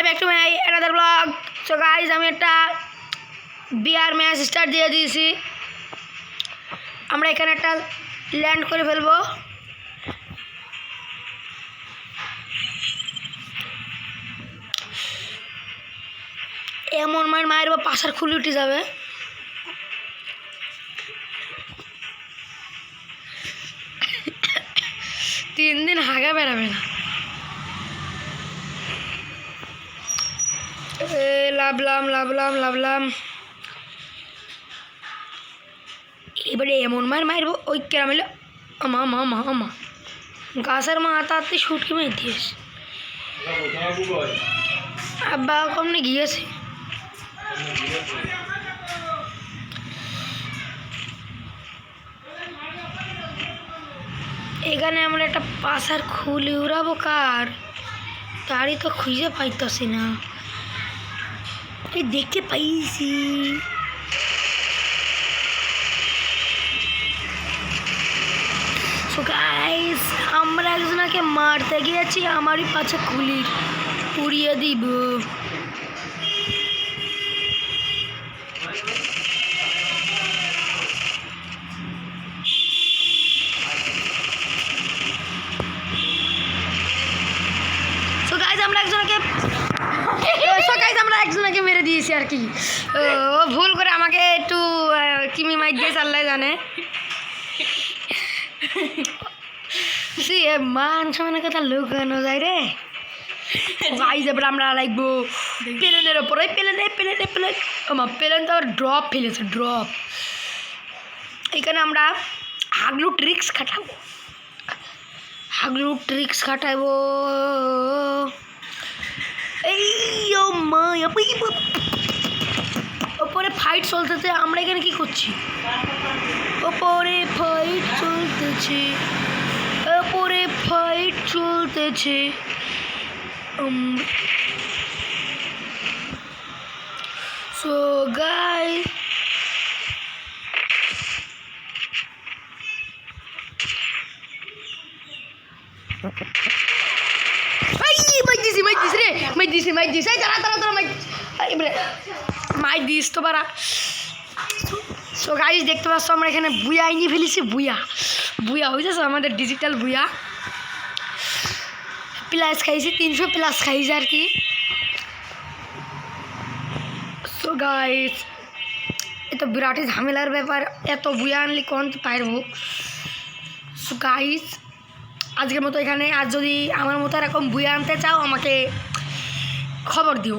Back to my another blog. So guys আমি একটা BR match start দিয়ে দিয়েছি। আমরা এখানে একটা ল্যান্ড করে ফেলবো। এমন মারবো পাশার খুলে উঠে যাবে। তিন দিন হাগা বেড়াবে না। লাভলাম এবারে এমন মারবো ওই কেরামেলে আমা গাছের মাথাতে শুটকি মেরে দিয়েছে। আব্বা কমনে গিয়েছে। এখানে আমরা একটা পাশার খুলে উড়াবো কার তারই তো খুঁজে পাইতেছি না। এই দেখতে পাইছি গাইস আমরা একজনকে মারতে গিয়েছি, আমারই পাছে খুলি উড়িয়ে দিব। আমরা একজনকে মেরে দিয়েছি আর কি। ও ভুল করে আমাকে একটু কিমি মাইক দিয়ে আল্লাহ জানে। মান সমানের কথা লুকানো যায় রে। গাইজ এবার আমরা লাগবো প্লেনের ওপরে। প্লেন তো আবার ড্রপ ফেলেছে। ড্রপ এখানে আমরা হাগলু ট্রিক্স খাটাবো। এই ও মা ওপরে ফাইট চলতেছে। আমরা এখানে কি করছি? ওপরে ফাইট চলতেছে। সো গাইস মাই দিস তো বারা। সো গাইস দেখতে পাচ্ছ আমরা এখানে বুয়া নিয়ে ফেলেছি। বুয়া হয়েছে আমাদের ডিজিটাল বুয়া। প্লাস খাইছি 300 প্লাস খাইছি আর কি। সো গাইস এ তো বিরাটই ঝামেলার ব্যাপার। এত বুয়া আনলে কোন পারবো। সো গাইস আজকের মতো এখানে। আর যদি আমার মতো এরকম বুয়া আনতে চাও আমাকে খবর দিও।